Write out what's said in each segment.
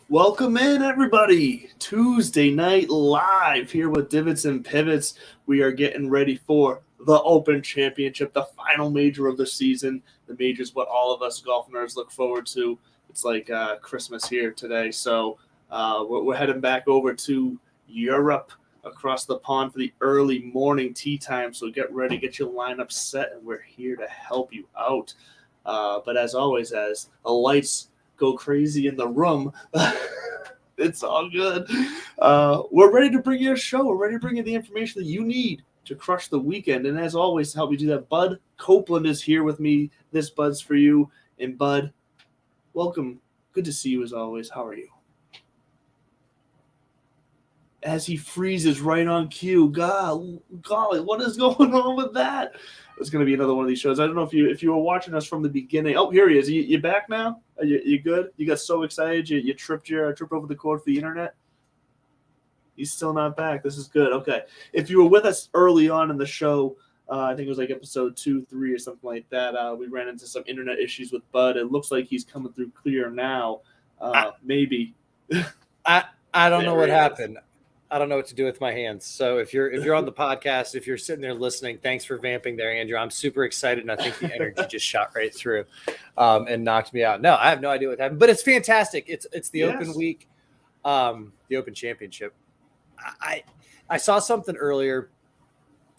Welcome in, everybody. Tuesday night live here with Divots and Pivots. We are getting ready for the Open Championship, the final major of the season. The major is what all of us golf nerds look forward to. It's like Christmas here today. So we're heading back over to Europe across the pond for the early morning tee time. So get ready, get your lineup set, and we're here to help you out. But as always, as the lights go crazy in the room, it's all good. We're ready to bring you a show. We're ready to bring you the information that you need to crush the weekend. And as always, to help me do that, Bud Copeland is here with me. This Bud's for you. And Bud, welcome. Good to see you as always. How are you? As he freezes right on cue. Golly, what is going on with that? It's going to be another one of these shows. I don't know if you were watching us from the beginning. Oh, here he is. You back now? Are you good? You got so excited you tripped over the cord for the internet? He's still not back. This is good. Okay. If you were with us early on in the show, I think it was like episode 2, 3 or something like that, we ran into some internet issues with Bud. It looks like he's coming through clear now. Maybe. I don't know what happened. I don't know what to do with my hands. So if you're on the podcast, if you're sitting there listening, thanks for vamping there, Andrew. I'm super excited, and I think the energy just shot right through and knocked me out. No, I have no idea what happened, but it's fantastic. It's the Open week, the Open Championship. I saw something earlier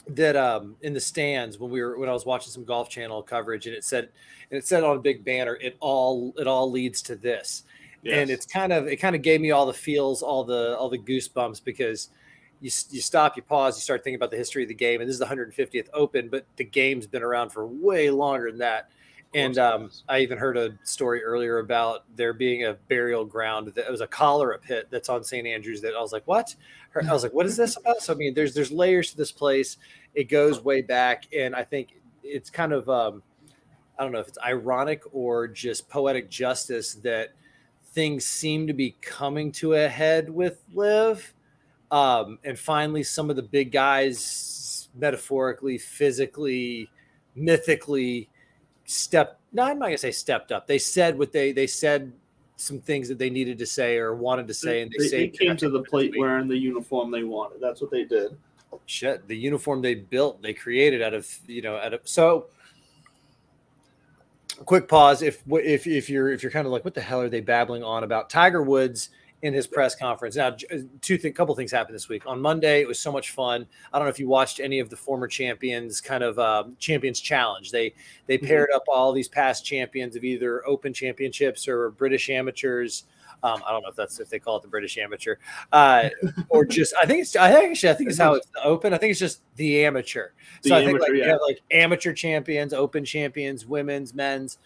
that in the stands when I was watching some Golf Channel coverage, and it said on a big banner, it all leads to this. Yes. And it kind of gave me all the feels, all the goosebumps, because you stop, you pause, you start thinking about the history of the game. And this is the 150th Open, but the game's been around for way longer than that. And I even heard a story earlier about there being a burial ground that was a cholera pit that's on St. Andrews that I was like, what? I was like, what is this about? So, I mean, there's layers to this place. It goes way back. And I think it's kind of, I don't know if it's ironic or just poetic justice that things seem to be coming to a head with Liv. And finally, some of the big guys, metaphorically, physically, mythically, I'm not going to say stepped up. They said what they said, some things that they needed to say or wanted to say. And they came to the plate wearing the uniform they wanted. That's what they did. Shit, the uniform they built, they created so. Quick pause. If you're kind of like, what the hell are they babbling on about? Tiger Woods in his press conference. Now, couple things happened this week. On Monday, it was so much fun. I don't know if you watched any of the former champions kind of champions challenge. They paired up all these past champions of either Open Championships or British amateurs. I don't know if they call it the British amateur, or just I think it's how it's the Open. I think it's just the amateur. So I think you have like amateur champions, Open champions, women's, men's,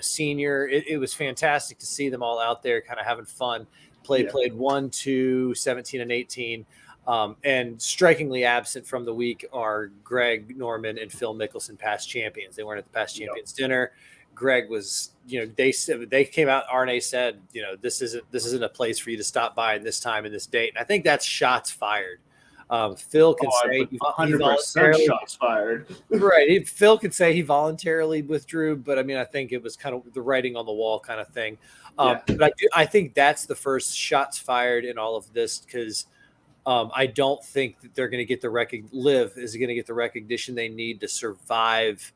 senior. It was fantastic to see them all out there, kind of having fun. Played 1, 2, 17, and 18. And strikingly absent from the week are Greg Norman and Phil Mickelson, past champions. They weren't at the past champions dinner. Greg was, they came out. RNA said, this isn't a place for you to stop by in this time and this date. And I think that's shots fired. Phil can say 100% shots fired. Right. Phil could say he voluntarily withdrew, but I mean, I think it was kind of the writing on the wall kind of thing. But I think that's the first shots fired in all of this, because I don't think that they're going to get Liv is going to get the recognition they need to survive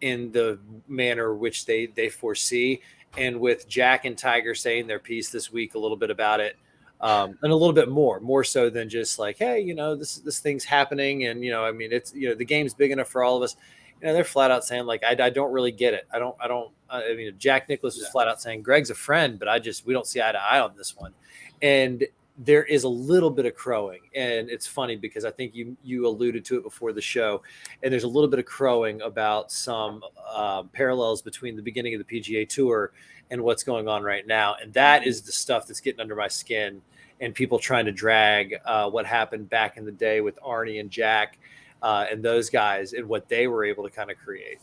in the manner which they foresee. And with Jack and Tiger saying their piece this week a little bit about it, and a little bit more so than just like, hey, this thing's happening. And, I mean, it's, the game's big enough for all of us. They're flat out saying like, I don't really get it. I mean, Jack Nicklaus was flat out saying Greg's a friend, but we don't see eye to eye on this one. And there is a little bit of crowing, and it's funny because I think you alluded to it before the show, and there's a little bit of crowing about some parallels between the beginning of the PGA Tour and what's going on right now. And that is the stuff that's getting under my skin, and people trying to drag what happened back in the day with Arnie and Jack and those guys and what they were able to kind of create.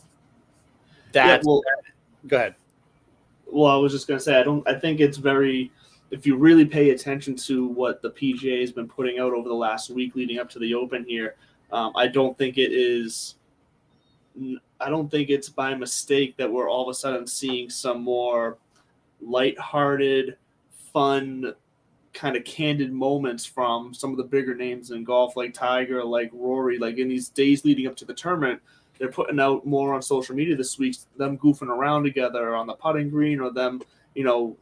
Go ahead. Well, I was just going to say, I think it's very, if you really pay attention to what the PGA has been putting out over the last week leading up to the Open here, I don't think it's by mistake that we're all of a sudden seeing some more lighthearted, fun, kind of candid moments from some of the bigger names in golf, like Tiger, like Rory. Like in these days leading up to the tournament, they're putting out more on social media this week, them goofing around together on the putting green, or them,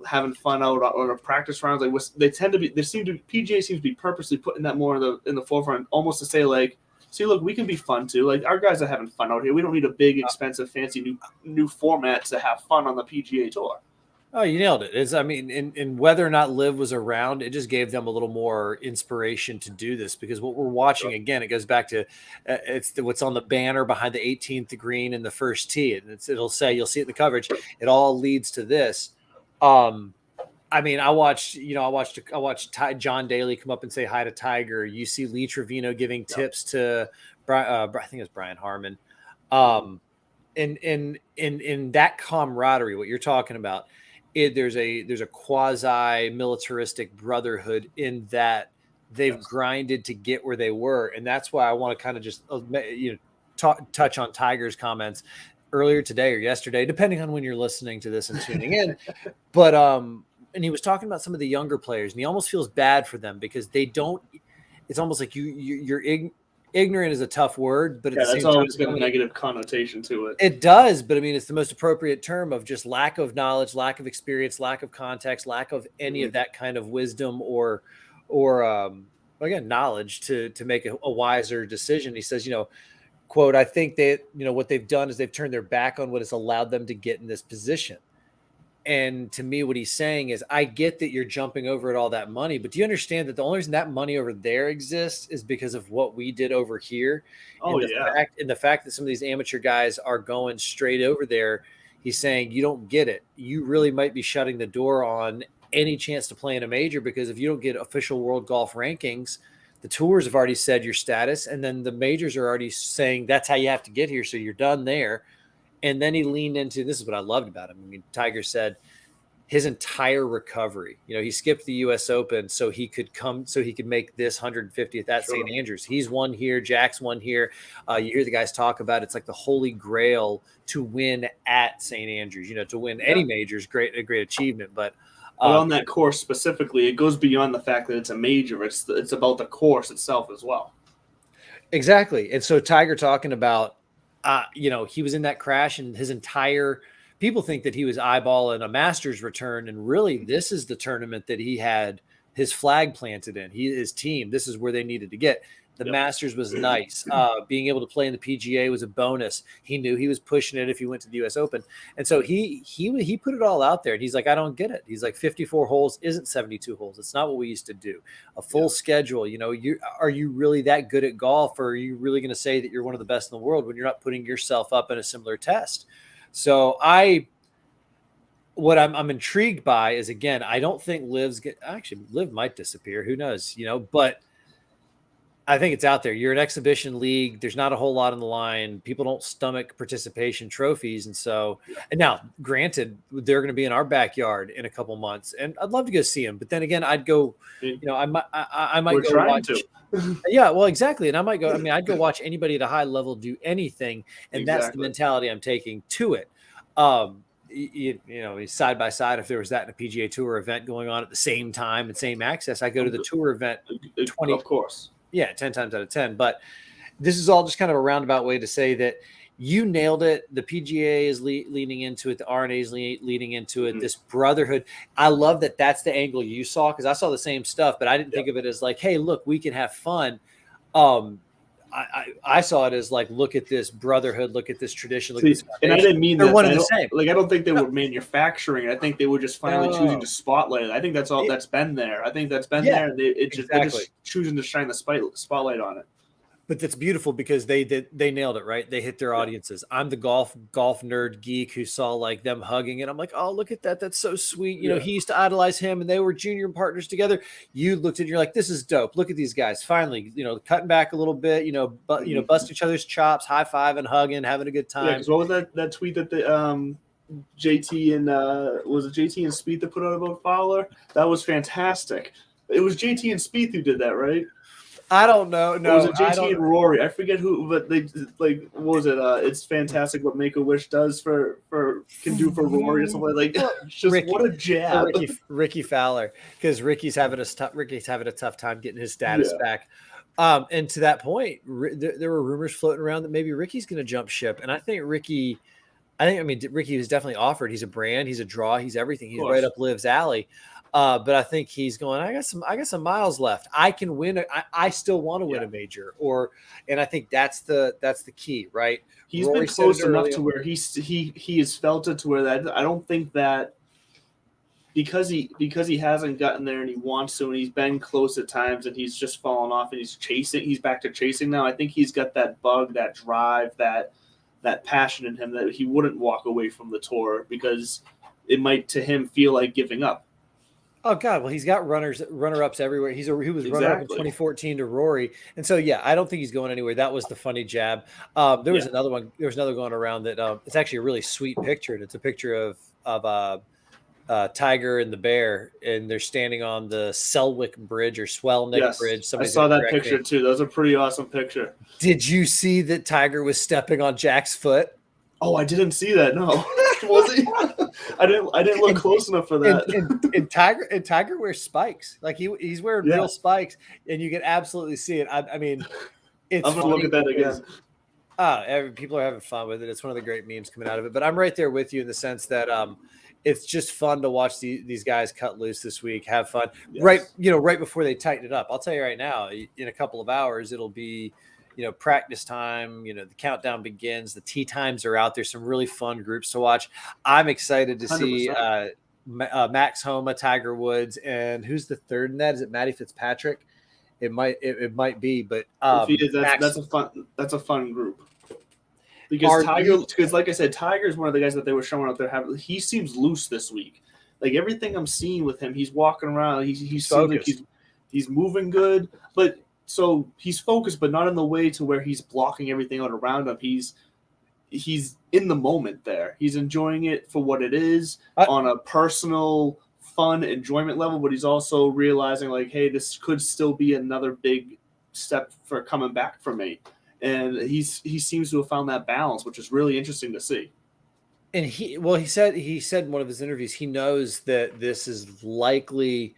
having fun out on the practice rounds. Like they tend to be, PGA seems to be purposely putting that more in the forefront, almost to say like, see, look, we can be fun too. Like our guys are having fun out here. We don't need a big, expensive, fancy new format to have fun on the PGA Tour. Oh, you nailed it. In whether or not Liv was around, it just gave them a little more inspiration to do this, because what we're watching, again, it goes back to what's on the banner behind the 18th green in the first tee. And it'll say, you'll see it in the coverage. It all leads to this. I watched John Daly come up and say hi to Tiger. You see Lee Trevino giving tips to I think it's Brian Harmon. In that camaraderie, what you're talking about, there's a quasi militaristic brotherhood in that they've grinded to get where they were, and that's why I want to kind of just touch on Tiger's comments earlier today or yesterday, depending on when you're listening to this and tuning in. But and he was talking about some of the younger players, and he almost feels bad for them because they don't. It's almost like you're ignorant is a tough word, but that's always got a negative connotation to it. It does, but I mean, it's the most appropriate term of just lack of knowledge, lack of experience, lack of context, lack of any of that kind of wisdom or again, knowledge to make a wiser decision. He says, quote, I think that, what they've done is they've turned their back on what has allowed them to get in this position. And to me, what he's saying is, I get that you're jumping over at all that money, but do you understand that the only reason that money over there exists is because of what we did over here? Oh, And the fact that some of these amateur guys are going straight over there, he's saying, you don't get it. You really might be shutting the door on any chance to play in a major, because if you don't get official world golf rankings, the tours have already said your status, and then the majors are already saying that's how you have to get here. So you're done there. And then he leaned into, this is what I loved about him. I mean, Tiger said his entire recovery, he skipped the US Open so he could make this 150th at St. Andrews. He's won here. Jack's won here. You hear the guys talk about it's like the holy grail to win at St. Andrews, to win any major is a great achievement. But on that course specifically, it goes beyond the fact that it's a major. It's about the course itself as well. Exactly. And so Tiger talking about, he was in that crash, and his entire people think that he was eyeballing a Masters return. And really, this is the tournament that he had his flag planted in. His team, this is where they needed to get. The Masters was nice. Being able to play in the PGA was a bonus. He knew he was pushing it if he went to the US Open. And so he put it all out there. And he's like, I don't get it. He's like, 54 holes isn't 72 holes. It's not what we used to do. A full schedule. Are you really that good at golf, or are you really going to say that you're one of the best in the world when you're not putting yourself up in a similar test? So what I'm intrigued by is, again, I don't think Liv might disappear. Who knows? But I think it's out there. You're an exhibition league. There's not a whole lot on the line. People don't stomach participation trophies. And now, granted, they're going to be in our backyard in a couple months, and I'd love to go see them. But then again, I'd go, I might go watch. Yeah, well, exactly. And I might go, I'd go watch anybody at a high level do anything. And that's the mentality I'm taking to it. Side by side, if there was that in a PGA Tour event going on at the same time and same access, I go to the tour event 20, of course. Yeah, 10 times out of 10. But this is all just kind of a roundabout way to say that you nailed it. The PGA is leaning into it. The RNA is leaning into it. This brotherhood. I love that that's the angle you saw, because I saw the same stuff, but I didn't think of it as like, hey, look, we can have fun. I saw it as like, look at this brotherhood, look at this tradition. Look at this and I didn't mean that. One and the same. Like, I don't think they were manufacturing it. I think they were just finally choosing to spotlight it. I think that's all that's been there. I think that's been there. And they're just choosing to shine the spotlight on it. But that's beautiful because they nailed it, right? They hit their audiences. I'm the golf nerd geek who saw like them hugging, and I'm like, oh, look at that. That's so sweet. He used to idolize him, and they were junior partners together. You looked at it, and you're like, this is dope. Look at these guys. Finally, cutting back a little bit, busting each other's chops, high-fiving, hugging, having a good time. Yeah, because what was that tweet that the JT and was it JT and Spieth that put out about Fowler? That was fantastic. It was JT and Spieth who did that, right? I don't know. No, Or was it I JT don't. and Rory? I forget who, but they like what was it? It's fantastic what Make a Wish does for can do for Rory or something like. It's just Ricky, what a jab. Ricky Fowler, because Ricky's having a tough time getting his status Yeah. back. And to that point, there were rumors floating around that maybe Ricky's going to jump ship, and I think Ricky. I mean, Ricky was definitely offered. He's a brand. He's a draw. He's everything. He's right up Liv's alley. But I think he's going. I got some miles left. I can win. I still want to win a major. And I think that's the key, right? He's been close enough to where he has felt it to where that I don't think that because he hasn't gotten there and he wants to and he's been close at times and he's just fallen off and he's back to chasing now. I think he's got that bug, that drive, that passion in him that he wouldn't walk away from the tour because it might to him feel like giving up. Oh God! Well, he's got runner-ups everywhere. He was runner-up in 2014 to Rory, and so yeah, I don't think he's going anywhere. That was the funny jab. There was another one. There was another going around that it's actually a really sweet picture, and it's a picture of Tiger and the bear, and they're standing on the Selwick Bridge or Swellneck Bridge. I saw that picture too. That was a pretty awesome picture. Did you see that Tiger was stepping on Jack's foot? Oh, I didn't see that. No, was he? I didn't look close enough for that. And Tiger wears spikes. Like he's wearing real spikes, and you can absolutely see it. I mean, it's. I'm gonna look at that again. People are having fun with it. It's one of the great memes coming out of it. But I'm right there with you in the sense that it's just fun to watch these guys cut loose this week, have fun. Yes. Right before they tighten it up. I'll tell you right now, in a couple of hours, it'll be. Practice time, the countdown begins, the tee times are out. There's some really fun groups to watch. I'm excited to 100%. See Max Homa, Tiger Woods, and who's the third in that? Is it Matty Fitzpatrick? It might be, but if he is, that's a fun group. Because like I said, Tiger's one of the guys that they were showing out there. He seems loose this week. Like everything I'm seeing with him, he's walking around. He seems like he's moving good, but. So he's focused, but not in the way to where he's blocking everything out around him. He's in the moment there. He's enjoying it for what it is on a personal, fun enjoyment level, but he's also realizing like, hey, this could still be another big step for coming back for me. And he seems to have found that balance, which is really interesting to see. And he said in one of his interviews, he knows that this is likely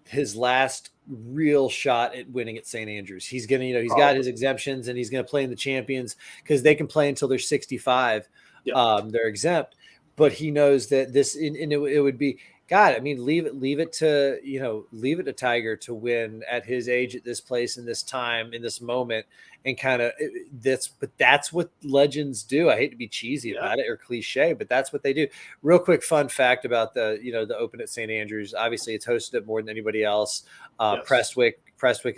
his last real shot at winning at St. Andrews. He's going to, he's got his exemptions and he's going to play in the Champions because they can play until they're 65. Yep. They're exempt, but he knows that this, and it would be, God, I mean, leave it to Tiger to win at his age, at this place, in this time, in this moment, and kind of but that's what legends do. I hate to be cheesy about it or cliche, but that's what they do. Real quick fun fact about the Open at St. Andrews. Obviously, it's hosted more than anybody else. Prestwick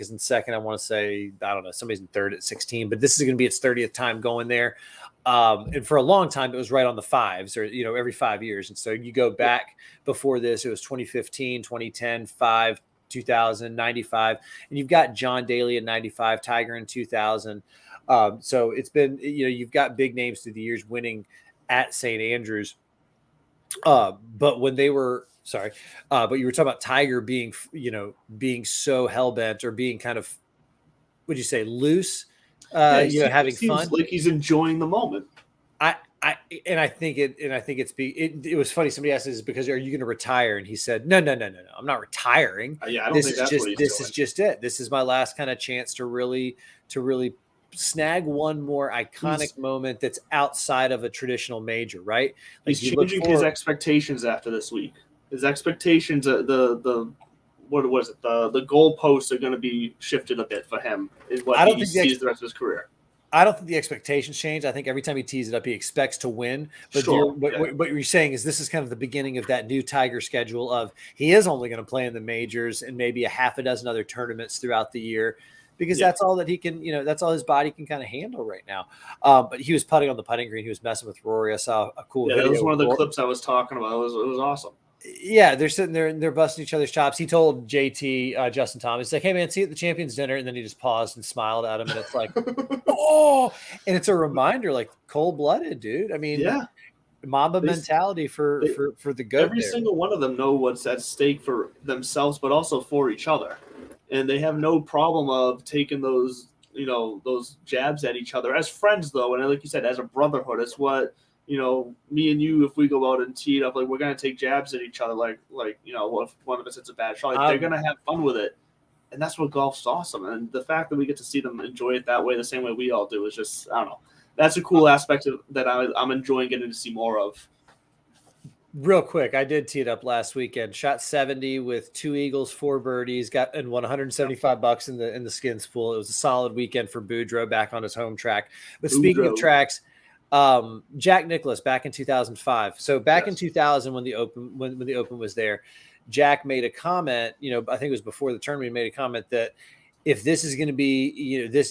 is in second. I want to say, I don't know, somebody's in third at 16, but this is going to be its 30th time going there. And for a long time, it was right on the fives or, every 5 years. And so you go back before this, it was 2015, 2010, 5, 2000, 95. And you've got John Daly in 95, Tiger in 2000. So it's been, you've got big names through the years winning at St. Andrews. But when they were, but you were talking about Tiger being so hell-bent or being kind of, would you say, loose? Having fun, like he's enjoying the moment. I think it was funny. Somebody asked, "Is because are you going to retire?" And he said, "No, I'm not retiring. I don't this think is that's this is just it. This is my last kind of chance to really snag one more iconic moment that's outside of a traditional major, right?" Like he's changing his expectations after this week. His expectations, what was it? The goalposts are going to be shifted a bit for him. Is what he sees the rest of his career. I don't think the expectations change. I think every time he tees it up, he expects to win. But what you're saying is this is kind of the beginning of that new Tiger schedule of he is only going to play in the majors and maybe a half a dozen other tournaments throughout the year because that's all that he can, that's all his body can kind of handle right now. But he was putting on the putting green. He was messing with Rory. I saw a cool video. That was one of the clips I was talking about. It was awesome. Yeah, they're sitting there and they're busting each other's chops. He told JT, Justin Thomas, he's like, "Hey man, see you at the Champions dinner." And then he just paused and smiled at him. And it's like, oh, and it's a reminder, like cold-blooded, dude. I mean, Mamba mentality for the good. Every single one of them know what's at stake for themselves, but also for each other. and they have no problem of taking those those jabs at each other as friends though, and like you said, as a brotherhood. It's what me and you, if we go out and tee it up, like we're gonna take jabs at each other, like if one of us hits a bad shot, like, they're gonna have fun with it, and that's what golf's awesome. And the fact that we get to see them enjoy it that way, the same way we all do, is just, I don't know. That's a cool aspect that I'm enjoying getting to see more of. Real quick, I did tee it up last weekend. Shot 70 with 2 eagles, 4 birdies, got and won $175 in the skins pool. It was a solid weekend for Boudreaux back on his home track. But speaking of tracks, Jack Nicklaus back in 2005. So back in 2000, when the Open was there, Jack made a comment. I think it was before the tournament. He made a comment that if this is going to be,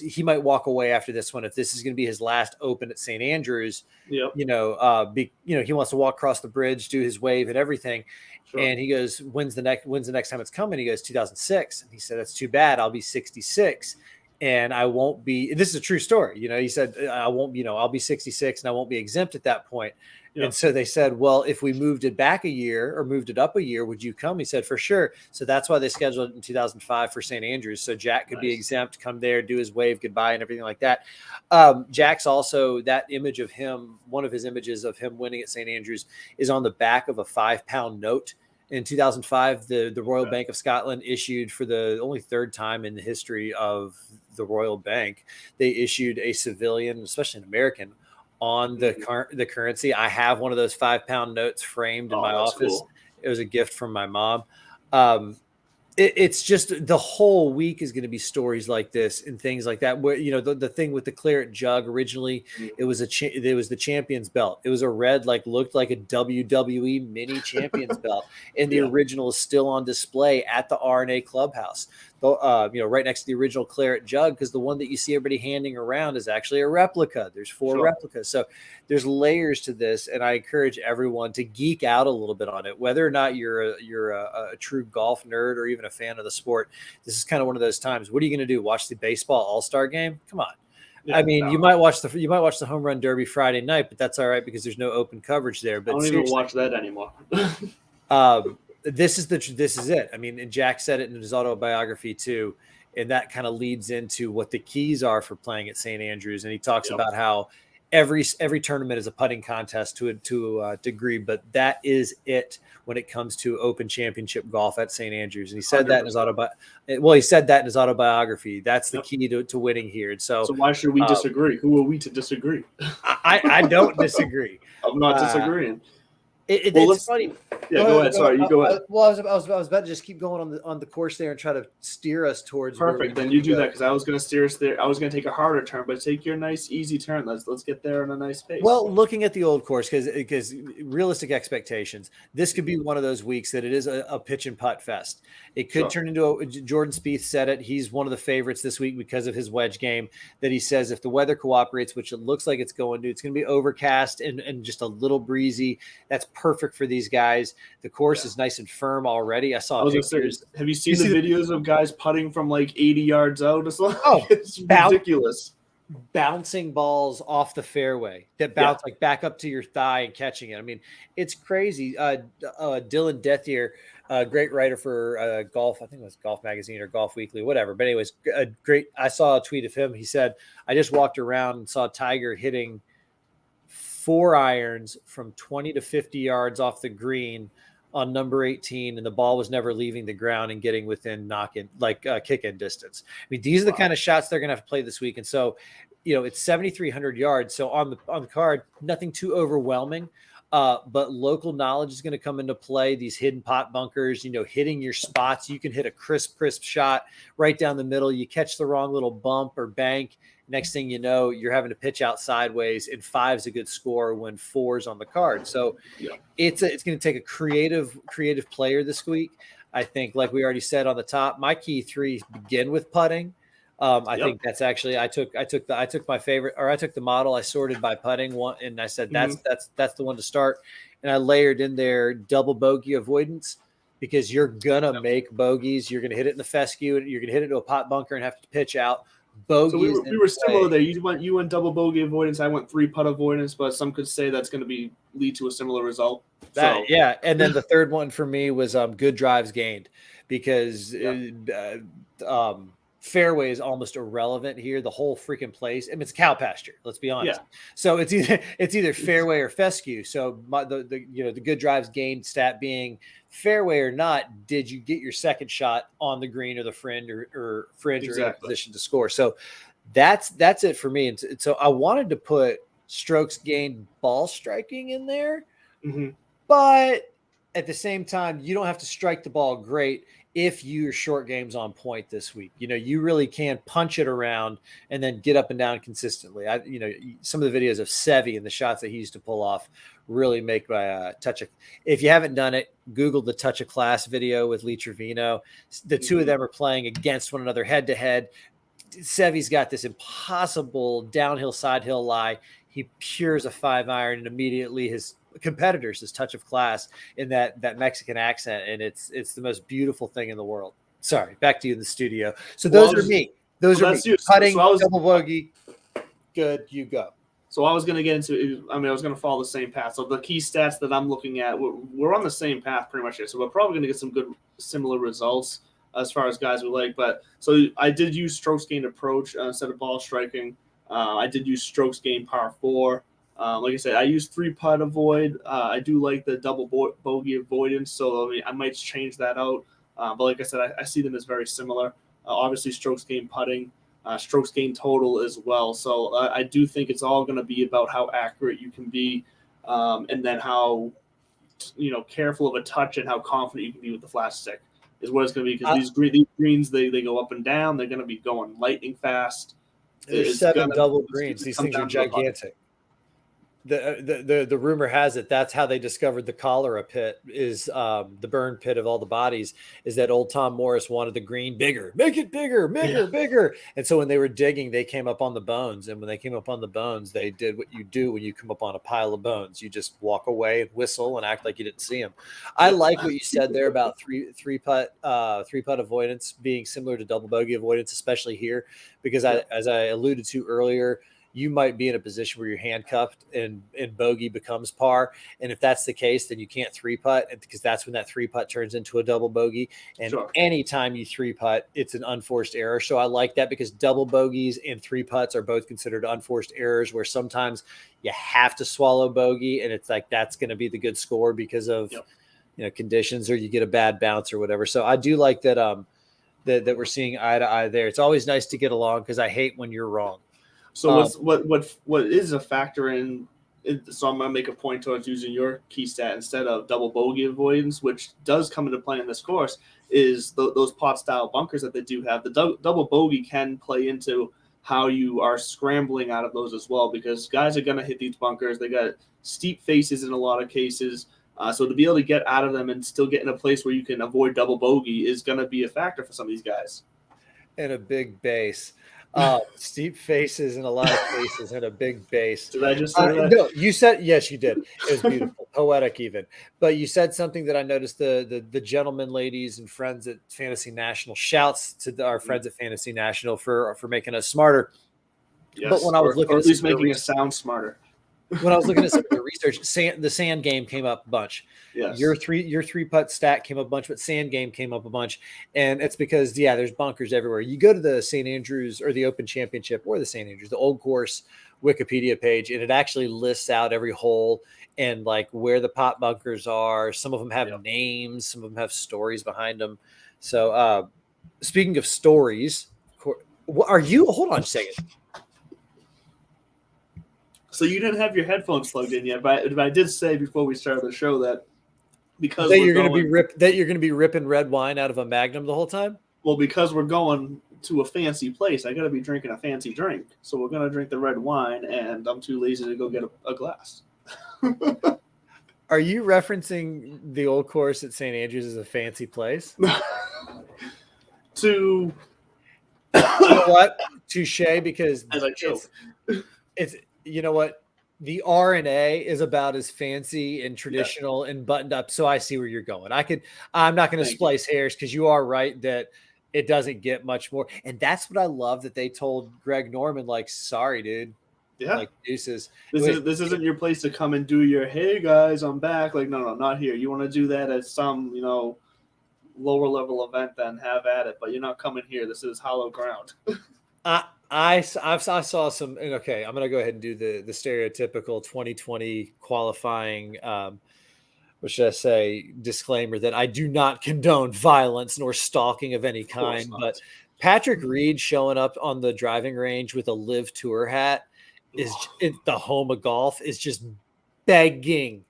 he might walk away after this one. If this is going to be his last Open at St. Andrews, he wants to walk across the bridge, do his wave and everything. Sure. And he goes, when's the next time it's coming? He goes, 2006. And he said, that's too bad. I'll be 66 and I won't be, this is a true story. He said, I won't, I'll be 66 and I won't be exempt at that point. Yeah. And so they said, well, if we moved it back a year or moved it up a year, would you come? He said, for sure. So that's why they scheduled it in 2005 for St. Andrews. So Jack could be exempt, come there, do his wave goodbye and everything like that. Jack's also, that image of him, one of his images of him winning at St. Andrews is on the back of a £5 note. In 2005, the Royal Bank of Scotland issued, for the only third time in the history of the Royal Bank, they issued a civilian, especially an American, on the currency. I have one of those £5 notes framed in my office. Cool. It was a gift from my mom. It's just the whole week is going to be stories like this and things like that. Where the thing with the claret jug originally, it was the champion's belt. It was a red, looked like a WWE mini champion's belt, and the original is still on display at the R&A Clubhouse. Right next to the original claret jug, because the one that you see everybody handing around is actually a replica. There's 4 replicas. So there's layers to this, and I encourage everyone to geek out a little bit on it. Whether or not you're a true golf nerd or even a fan of the sport, this is kind of one of those times. What are you going to do? Watch the baseball All-Star game? Come on. Yeah, you might watch the Home Run Derby Friday night, but that's all right because there's no open coverage there. But I don't even watch that anymore. This is it. And Jack said it in his autobiography too, and that kind of leads into what the keys are for playing at St. Andrews. And he talks about how every tournament is a putting contest to a degree, but that is it when it comes to Open Championship golf at St. Andrews. And he said 100%. That in his autobiography. That's the key to winning here. And so why should we disagree? Who are we to disagree? I don't disagree. I'm not disagreeing. It's funny. Yeah, go ahead. Sorry, you go ahead. Well, I was about to just keep going on the course there and try to steer us towards. Perfect. Then you do that, because I was going to steer us there. I was going to take a harder turn, but take your nice easy turn. Let's get there in a nice pace. Well, looking at the old course, because realistic expectations, this could be one of those weeks that it is a pitch and putt fest. It could turn into Jordan Spieth said it. He's one of the favorites this week because of his wedge game. That he says if the weather cooperates, which it looks like it's going to be overcast and just a little breezy. That's perfect for these guys. The course is nice and firm already. I saw pictures. Have you seen the videos of guys putting from 80 yards out? It's ridiculous. Bouncing balls off the fairway that bounce back up to your thigh and catching it. It's crazy. Dylan Dethier, a great writer for golf. I think it was Golf Magazine or Golf Weekly, whatever. But anyways, great. I saw a tweet of him. He said, I just walked around and saw Tiger hitting 4 irons from 20 to 50 yards off the green on number 18, and the ball was never leaving the ground and getting within kick-in distance. These are the kind of shots they're going to have to play this week. And so, it's 7,300 yards. So on the card, nothing too overwhelming, but local knowledge is going to come into play. These hidden pot bunkers, hitting your spots. You can hit a crisp shot right down the middle. You catch the wrong little bump or bank. Next thing you know, you're having to pitch out sideways, and 5's a good score when 4's on the card. So it's going to take a creative player this week. I think, like we already said on the top, my key 3 begin with putting. I think that's actually I took my favorite, or I took the model. I sorted by putting one, and I said that's the one to start. And I layered in there double bogey avoidance, because you're gonna make bogeys. You're gonna hit it in the fescue, and you're gonna hit it to a pot bunker and have to pitch out. Bogeys. So we were similar there. You went double bogey avoidance. I went 3 putt avoidance, but some could say that's going to lead to a similar result. And then the third one for me was good drives gained, because fairway is almost irrelevant here. The whole freaking place. I mean, it's cow pasture. Let's be honest. Yeah. So it's either fairway or fescue. So the good drives gained stat being fairway or not. Did you get your second shot on the green or the fringe or in a position to score? So that's it for me. And so I wanted to put strokes gained ball striking in there, but at the same time, you don't have to strike the ball great if your short game's on point this week. You really can punch it around and then get up and down consistently. Some of the videos of Seve and the shots that he used to pull off really make my touch. If you haven't done it, Google the Touch of Class video with Lee Trevino. The two of them are playing against one another head to head. Seve's got this impossible downhill side hill lie. He pures a 5-iron and immediately his competitors, his Touch of Class in that Mexican accent, and it's the most beautiful thing in the world. Sorry, back to you in the studio. So those are me. Those are me. Putting, double bogey. Good, you go. So I was going to get into. I was going to follow the same path. So the key stats that I'm looking at, we're on the same path pretty much here. So we're probably going to get some good similar results as far as guys we like. But so I did use strokes gained approach instead of ball striking. I did use strokes gained par 4. Like I said, I use 3-putt avoid. I do like the double bogey avoidance, so I might change that out. But like I said, I see them as very similar. Obviously, strokes gained putting, strokes gained total as well. So I do think it's all going to be about how accurate you can be, and then how careful of a touch and how confident you can be with the flat stick is what it's going to be. Because these greens, they go up and down. They're going to be going lightning fast. There's 7 double greens. These things are gigantic. The rumor has it that's how they discovered the cholera pit is the burn pit of all the bodies is that old Tom Morris wanted the green bigger, make it bigger, bigger. And so when they were digging, they came up on the bones. And when they came up on the bones, they did what you do when you come up on a pile of bones. You just walk away and whistle and act like you didn't see them. I like what you said there about three putt avoidance being similar to double bogey avoidance, especially here, because as I alluded to earlier, you might be in a position where you're handcuffed and bogey becomes par. And if that's the case, then you can't 3-putt because that's when that 3-putt turns into a double bogey. And anytime you 3-putt, it's an unforced error. So I like that because double bogeys and 3-putts are both considered unforced errors where sometimes you have to swallow bogey. And it's like, that's going to be the good score because of, conditions or you get a bad bounce or whatever. So I do like that, that we're seeing eye to eye there. It's always nice to get along because I hate when you're wrong. So what is a factor in? So I'm gonna make a point towards using your key stat instead of double bogey avoidance, which does come into play in this course. Is those pot style bunkers that they do have? The double bogey can play into how you are scrambling out of those as well, because guys are gonna hit these bunkers. They got steep faces in a lot of cases. So to be able to get out of them and still get in a place where you can avoid double bogey is gonna be a factor for some of these guys. And a big base. Steep faces in a lot of cases and a big base. Did I just say that? No, you said, yes, you did. It was beautiful, poetic even. But you said something that I noticed the gentlemen, ladies, and friends at Fantasy National. Shouts to our friends at Fantasy National for making us smarter. Yes, but when I was looking at least making us sound smarter. When I was looking at some of the research, the sand game came up a bunch. Yes. Your 3-putt stat came up a bunch, but sand game came up a bunch. And it's because, there's bunkers everywhere. You go to the St. Andrews or the Open Championship or the St. Andrews, the Old Course Wikipedia page, and it actually lists out every hole and like where the pot bunkers are. Some of them have names. Some of them have stories behind them. So speaking of stories, hold on a second. So you didn't have your headphones plugged in yet, but I did say before we started the show that because you're going to be ripping red wine out of a Magnum the whole time. Well, because we're going to a fancy place, I got to be drinking a fancy drink. So we're going to drink the red wine, and I'm too lazy to go get a glass. Are you referencing the Old Course at St. Andrews as a fancy place? You know what? Touche, because as I choke. It's you know what? The R&A is about as fancy and traditional and buttoned up. So I see where you're going. I'm not going to splice hairs because you are right that it doesn't get much more. And that's what I love that they told Greg Norman, like, sorry, dude. Yeah. Like deuces. This isn't your place to come and do your, hey guys, I'm back. Like, no, not here. You want to do that at some, lower level event, then have at it. But you're not coming here. This is hollow ground. I saw some. Okay, I'm gonna go ahead and do the stereotypical 2020 qualifying. What should I say? Disclaimer that I do not condone violence nor stalking of any kind. But Patrick Reed showing up on the driving range with a Live Tour hat is the home of golf is just begging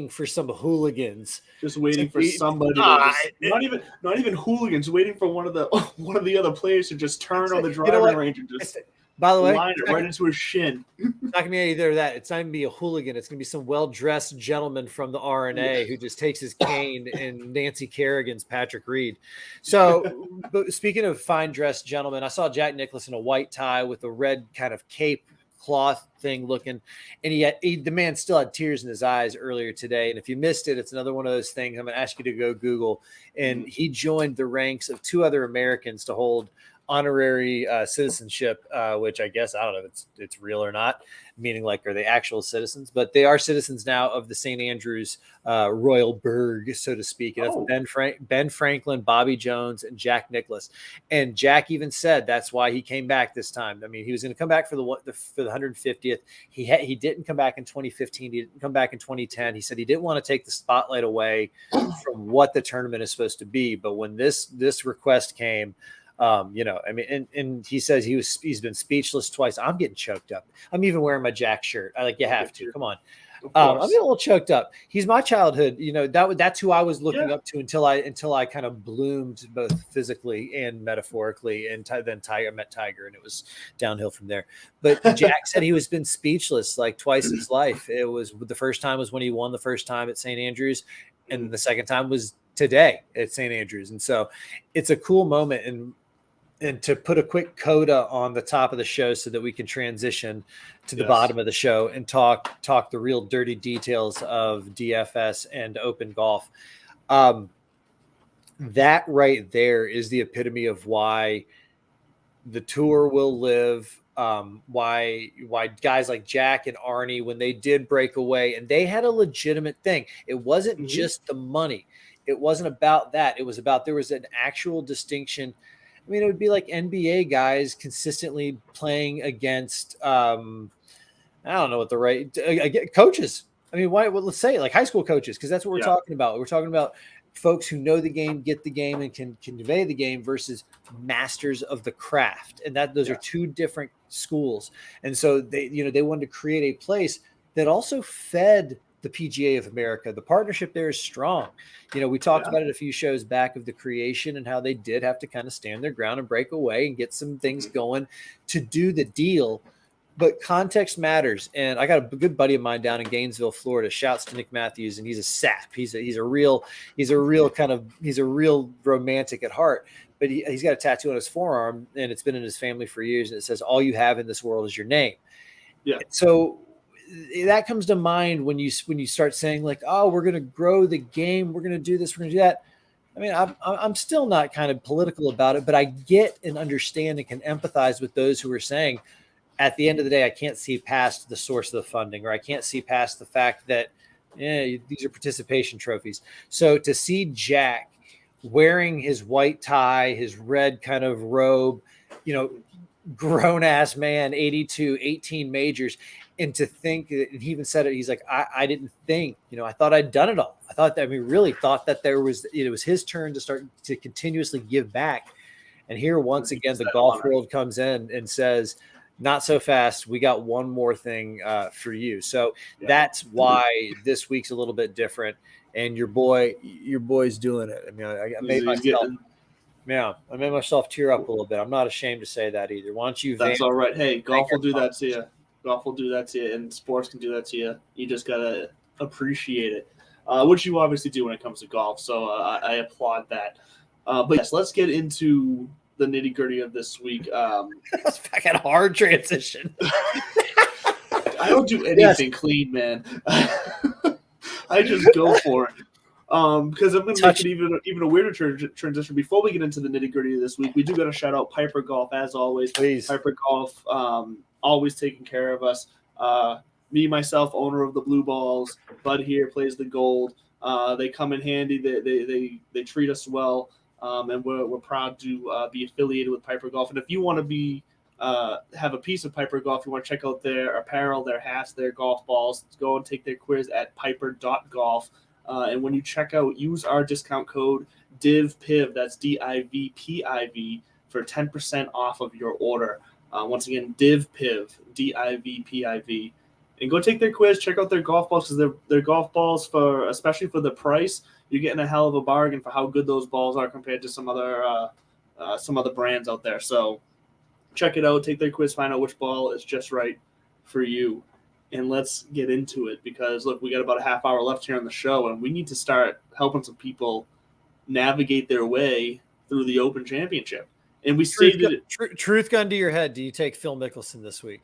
for some hooligans. Just waiting for somebody to not even hooligans, waiting for one of the other players to just turn on the driving range and just by the way line it right into his shin. It's not gonna be either of that. It's not gonna be a hooligan. It's gonna be some well-dressed gentleman from the RNA who just takes his cane and Nancy Kerrigan's Patrick Reed. So, but speaking of fine-dressed gentlemen, I saw Jack Nicklaus in a white tie with a red kind of cape cloth thing looking, and the man still had tears in his eyes earlier today. And if you missed it, it's another one of those things I'm going to ask you to go Google. And he joined the ranks of two other Americans to hold honorary citizenship, which I guess, I don't know if it's real or not, meaning like, are they actual citizens? But they are citizens now of the St. Andrews Royal Burgh, so to speak. And that's Ben Franklin, Bobby Jones, and Jack Nicklaus. And Jack even said that's why he came back this time. I mean, he was going to come back for the 150th. He didn't come back in 2015. He didn't come back in 2010. He said he didn't want to take the spotlight away from what the tournament is supposed to be. But when this request came, I mean, and he says he's been speechless twice. I'm getting choked up. I'm even wearing my Jack shirt. You have to. Come on. I'm getting a little choked up. He's my childhood. That's who I was looking up to until I kind of bloomed both physically and metaphorically. And then I met Tiger, and it was downhill from there. But Jack said he was been speechless like twice in his life. It was the first time was when he won the first time at St. Andrews, and the second time was today at St. Andrews. And so it's a cool moment. And to put a quick coda on the top of the show so that we can transition to the bottom of the show and talk the real dirty details of DFS and open golf. That right there is the epitome of why the tour will live. Why guys like Jack and Arnie, when they did break away and they had a legitimate thing, it wasn't just the money. It wasn't about that. It was about, there was an actual distinction. I mean, it would be like NBA guys consistently playing against, I don't know what the right coaches. I mean, let's say like high school coaches, because that's what we're talking about. We're talking about folks who know the game, get the game, and can convey the game versus masters of the craft. And those are two different schools. And so they wanted to create a place that also fed the PGA of America. The partnership there is strong. We talked about it a few shows back of the creation and how they did have to kind of stand their ground and break away and get some things going to do the deal. But context matters. And I got a good buddy of mine down in Gainesville, Florida. Shouts to Nick Matthews, and he's a sap. He's a real romantic at heart. But he's got a tattoo on his forearm, and it's been in his family for years. And it says, "All you have in this world is your name." Yeah. So that comes to mind when you start saying like, "Oh, we're going to grow the game. We're going to do this. We're going to do that." I mean, I'm still not kind of political about it, but I get and understand and can empathize with those who are saying, at the end of the day, I can't see past the source of the funding, or I can't see past the fact that these are participation trophies. So to see Jack wearing his white tie, his red kind of robe, grown ass man, 18 majors. And to think, and he even said it, he's like, I didn't think, I thought I'd done it all. Really thought that it was his turn to start to continuously give back. And here, once again, the golf world comes in and says, not so fast. We got one more thing for you. So that's why this week's a little bit different. And your boy's doing it. I mean, I made myself tear up a little bit. I'm not ashamed to say that either. Why don't you? That's all right. Hey, golf will do that to you. Golf will do that to you, and sports can do that to you. You just gotta appreciate it, which you obviously do when it comes to golf. So I applaud that. But yes, let's get into the nitty gritty of this week. That's fucking hard transition. I don't do anything clean, man. I just go for it. Because I'm going to make it even a weirder transition. Before we get into the nitty gritty of this week, we do got to shout out Piper Golf as always. Please, Piper Golf, always taking care of us. Me, myself, owner of the Blue Balls. Bud here plays the gold. They come in handy. They treat us well, and we're proud to be affiliated with Piper Golf. And if you want to be have a piece of Piper Golf, you want to check out their apparel, their hats, their golf balls, go and take their quiz at piper.golf. And when you check out, use our discount code DIVPIV, that's DIVPIV, for 10% off of your order. Once again, DIVPIV, DIVPIV. And go take their quiz, check out their golf balls, because their golf balls, especially for the price, you're getting a hell of a bargain for how good those balls are compared to some other brands out there. So check it out, take their quiz, find out which ball is just right for you. And let's get into it, because, look, we got about a half hour left here on the show, and we need to start helping some people navigate their way through the Open Championship. And we stated it. Truth gun to your head. Do you take Phil Mickelson this week?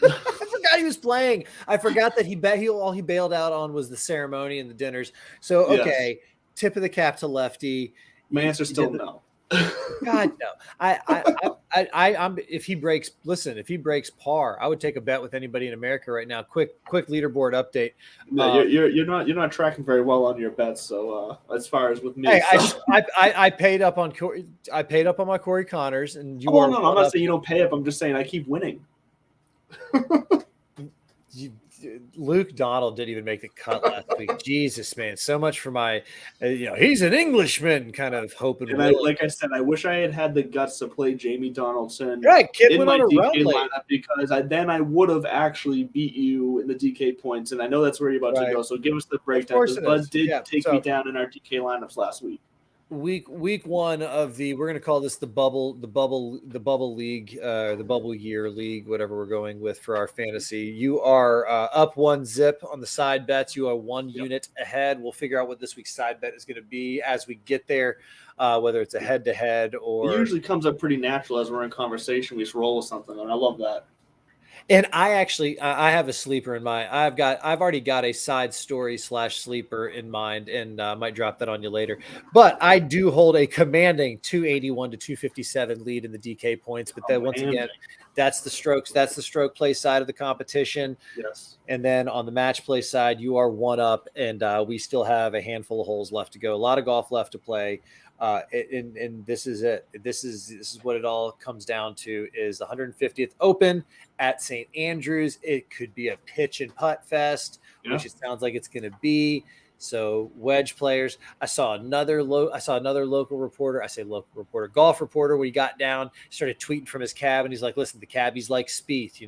I forgot he was playing. I forgot that all he bailed out on was the ceremony and the dinners. So, okay, yes. Tip of the cap to Lefty. My answer is still no. God, no. I'm if he breaks par, I would take a bet with anybody in America right now. Quick leaderboard update. No, you're not tracking very well on your bets. So as far as with me, hey, I paid up on my Corey Connors, and you. No, I'm not saying you don't pay up. I'm just saying I keep winning. Luke Donald didn't even make the cut last week. Jesus, man, so much for my, he's an Englishman kind of hoping. And like I said, I wish I had the guts to play Jamie Donaldson. Right, kid went on a run lineup, because then I would have actually beat you in the DK points, and I know that's where you're about to go. So give us the breakdown. Bud did take me down in our DK lineups last week. Week one of we're going to call this the bubble league, the bubble year league, whatever we're going with for our fantasy. You are up 1-0 on the side bets. You are one unit ahead. We'll figure out what this week's side bet is going to be as we get there, whether it's a head to head or. It usually comes up pretty natural as we're in conversation. We just roll with something, and I love that. And I have a sleeper in mind. I've already got a side story / sleeper in mind, and might drop that on you later. But I do hold a commanding 281 to 257 lead in the DK points. But then once again, that's the strokes. That's the stroke play side of the competition. Yes. And then on the match play side, you are one up, and we still have a handful of holes left to go. A lot of golf left to play. And this is it. This is what it all comes down to, is the 150th Open at St. Andrews. It could be a pitch and putt fest, which it sounds like it's going to be. So wedge players. I saw another local reporter. I say local reporter, golf reporter. When he got down, started tweeting from his cab, and he's like, "Listen, the cabbie's like Spieth,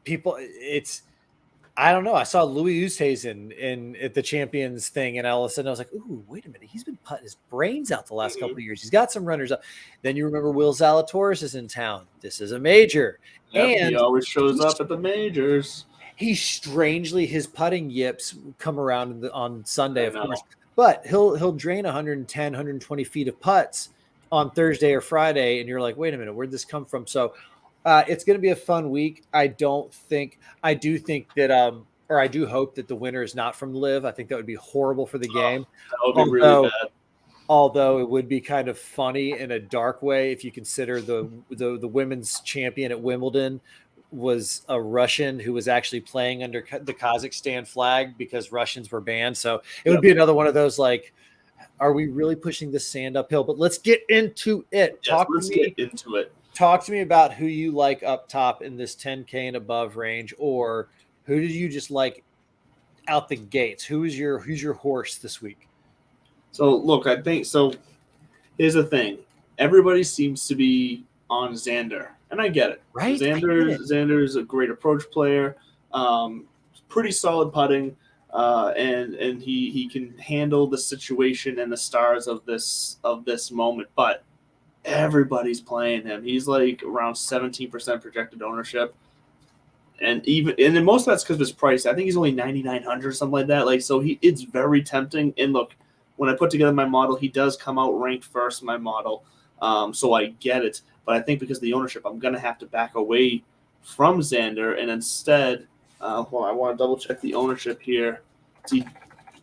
people. It's." I don't know. I saw Louis Oosthuizen at the Champions thing, and all of a sudden I was like, "Ooh, wait a minute! He's been putting his brains out the last couple of years. He's got some runners up." Then you remember Will Zalatoris is in town. This is a major, and he always shows up at the majors. He strangely, his putting yips come around on Sunday, of course, but he'll drain 110, 120 feet of putts on Thursday or Friday, and you're like, "Wait a minute, where'd this come from?" So. It's going to be a fun week. I do think that, or I do hope that the winner is not from LIV. I think that would be horrible for the game. That would be really bad. Although it would be kind of funny in a dark way if you consider the women's champion at Wimbledon was a Russian who was actually playing under the Kazakhstan flag because Russians were banned. So it would be another one of those, like, are we really pushing this sand uphill? But let's get into it. Yes, let's get into it. Talk to me about who you like up top in this 10K and above range, or who did you just like out the gates? Who's your horse this week? So look, I think so. Here's the thing: everybody seems to be on Xander, and I get it. Right? Xander's a great approach player, pretty solid putting, and he can handle the situation and the stars of this moment, but. Everybody's playing him. He's like around 17% projected ownership, and then most of that's because of his price. I think he's only 9,900 or something like that. Like, so it's very tempting. And look, when I put together my model, he does come out ranked first in my model, so I get it. But I think because of the ownership, I'm gonna have to back away from Xander, and instead, I want to double check the ownership here. See,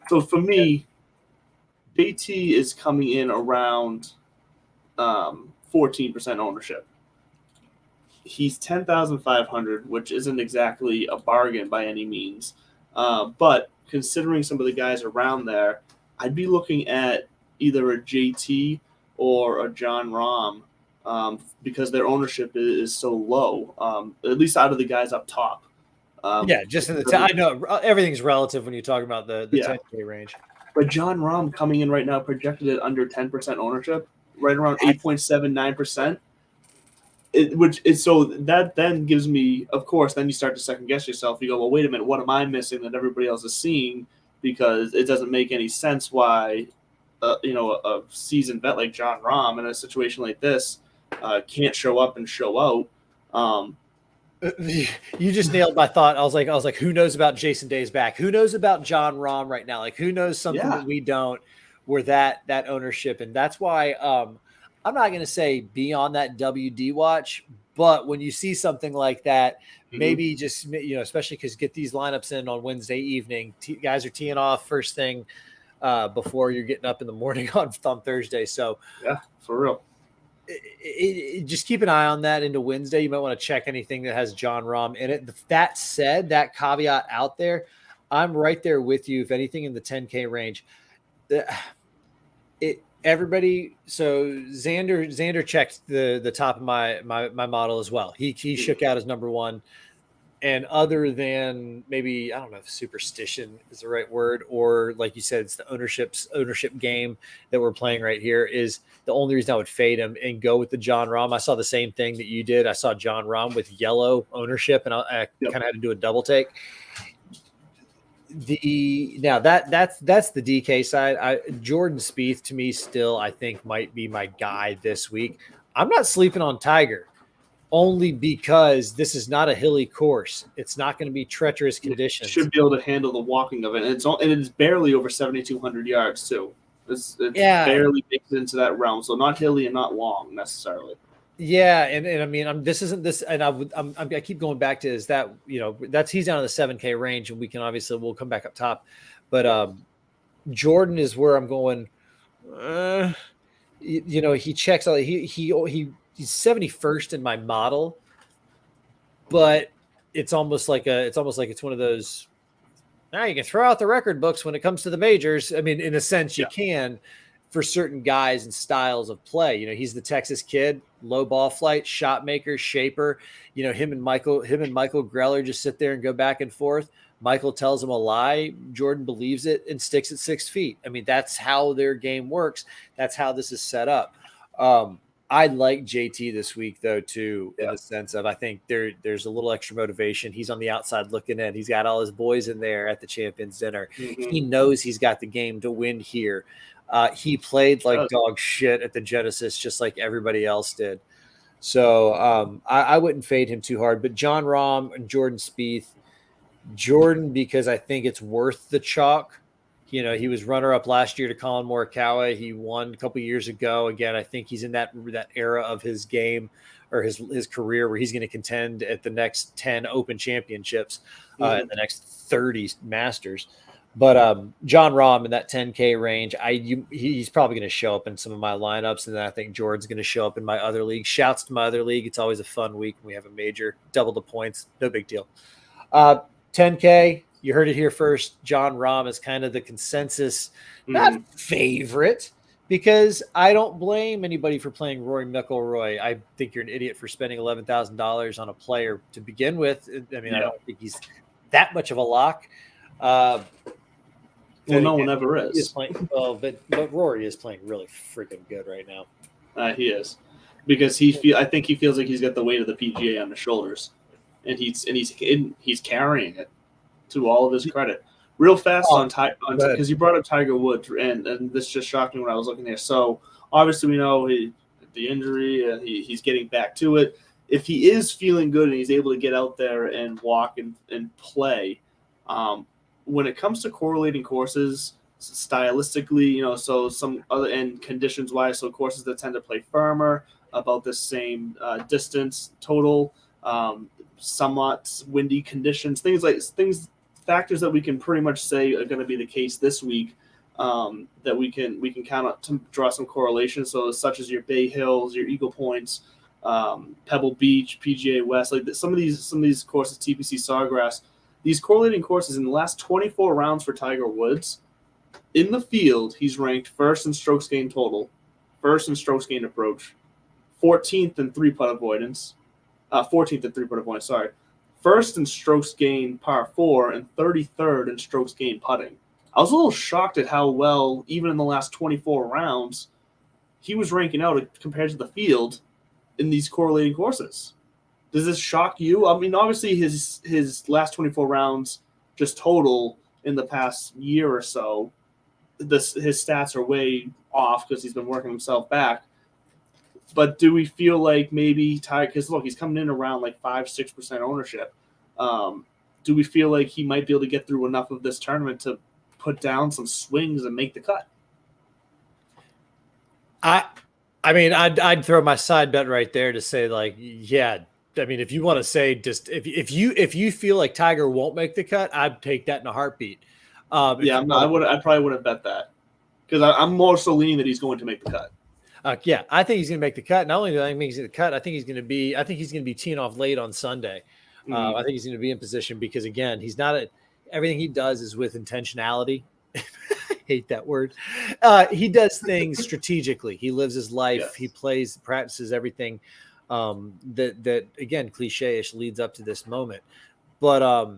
so for me, JT is coming in around 14% ownership. He's 10,500, which isn't exactly a bargain by any means. But considering some of the guys around there, I'd be looking at either a JT or a John Rahm because their ownership is so low, at least out of the guys up top. Just in the I know everything's relative when you talk about the 10K range. But John Rahm coming in right now projected at under 10% ownership, right around 8.79%. Which is so that then gives me, of course, then you start to second guess yourself. You go, well, wait a minute, what am I missing that everybody else is seeing? Because it doesn't make any sense why, a seasoned vet like John Rahm in a situation like this can't show up and show out. You just nailed my thought. I was like, who knows about Jason Day's back? Who knows about John Rahm right now? Like, who knows something that we don't? Where that ownership, and that's why I'm not going to say be on that WD watch, but when you see something like that, maybe just especially because get these lineups in on Wednesday evening. Guys are teeing off first thing before you're getting up in the morning on Thursday. So yeah, for real. Just keep an eye on that into Wednesday. You might want to check anything that has John Rahm in it. That said, that caveat out there, I'm right there with you. If anything in the 10K range, everybody. So Xander checked the top of my model as well. He shook out as number one. And other than maybe, I don't know if superstition is the right word, or like you said, it's the ownership game that we're playing right here is the only reason I would fade him and go with the John Rahm. I saw the same thing that you did. I saw John Rahm with yellow ownership, and I kind of had to do a double take. That's the DK side. Jordan Spieth to me still, I think, might be my guy this week. I'm not sleeping on Tiger. Only because this is not a hilly course. It's not going to be treacherous conditions. You should be able to handle the walking of it. And it's barely over 7,200 yards, too. It's barely makes it into that realm. So not hilly and not long, necessarily. Yeah, and I mean, this isn't this, and I keep going back to is that, he's down in the 7K range, and we'll come back up top. But Jordan is where I'm going. He checks out. He's 71st in my model, but it's almost like it's one of those. Now you can throw out the record books when it comes to the majors. I mean, in a sense, you can for certain guys and styles of play. He's the Texas kid, low ball flight, shot maker, shaper. Him and Michael Greller just sit there and go back and forth. Michael tells him a lie. Jordan believes it and sticks at 6 feet. I mean, that's how their game works. That's how this is set up. I like JT this week, though, too, in the sense of I think there's a little extra motivation. He's on the outside looking in. He's got all his boys in there at the Champions Dinner. Mm-hmm. He knows he's got the game to win here. He played like dog shit at the Genesis, just like everybody else did. So I wouldn't fade him too hard. But John Rahm and Jordan Spieth, Jordan, because I think it's worth the chalk. He was runner-up last year to Colin Morikawa. He won a couple years ago. Again, I think he's in that era of his game or his career where he's going to contend at the next 10 Open Championships and the next 30 Masters. But John Rahm in that 10K range, he's probably going to show up in some of my lineups, and then I think Jordan's going to show up in my other league. Shouts to my other league. It's always a fun week when we have a major, double the points. No big deal. 10K. You heard it here first. John Rahm is kind of the consensus, not favorite, because I don't blame anybody for playing Rory McIlroy. I think you're an idiot for spending $11,000 on a player to begin with. I mean, I don't think he's that much of a lock. Well, no one ever is. But Rory is playing really freaking good right now. He is, because I think he feels like he's got the weight of the PGA on his shoulders, and he's carrying it. To all of his credit, real fast on because you brought up Tiger Woods, and this just shocked me when I was looking there. So obviously we know the injury, he's getting back to it. If he is feeling good and he's able to get out there and walk and play, when it comes to correlating courses stylistically, so some other and conditions wise, so courses that tend to play firmer about the same distance total, somewhat windy conditions, factors that we can pretty much say are going to be the case this week, that we can count on to draw some correlations. So such as your Bay Hills, your Eagle Points, Pebble Beach, PGA West, like some of these courses, TPC Sawgrass, these correlating courses in the last 24 rounds for Tiger Woods, in the field, he's ranked first in strokes gained total, first in strokes gained approach, 14th in three-putt avoidance, 14th in three-putt avoidance, sorry. First in strokes gained par 4 and 33rd in strokes gained putting. I was a little shocked at how well, even in the last 24 rounds, he was ranking out compared to the field in these correlating courses. Does this shock you? I mean, obviously his last 24 rounds just total in the past year or so, his stats are way off because he's been working himself back. But do we feel like maybe Tiger, because look, he's coming in around like 5-6% ownership. Do we feel like he might be able to get through enough of this tournament to put down some swings and make the cut? I mean, I'd throw my side bet right there to say, like, yeah. I mean, if you want to say just if you feel like Tiger won't make the cut, I'd take that in a heartbeat. I probably wouldn't bet that because I'm more so leaning that he's going to make the cut. Yeah, I think he's going to make the cut. Not only do I think he's going to cut, I think he's going to be teeing off late on Sunday. I think he's going to be in position because, again, he's not everything he does is with intentionality. I hate that word. He does things strategically. He lives his life. Yes. He plays, practices everything that again, cliche-ish leads up to this moment. But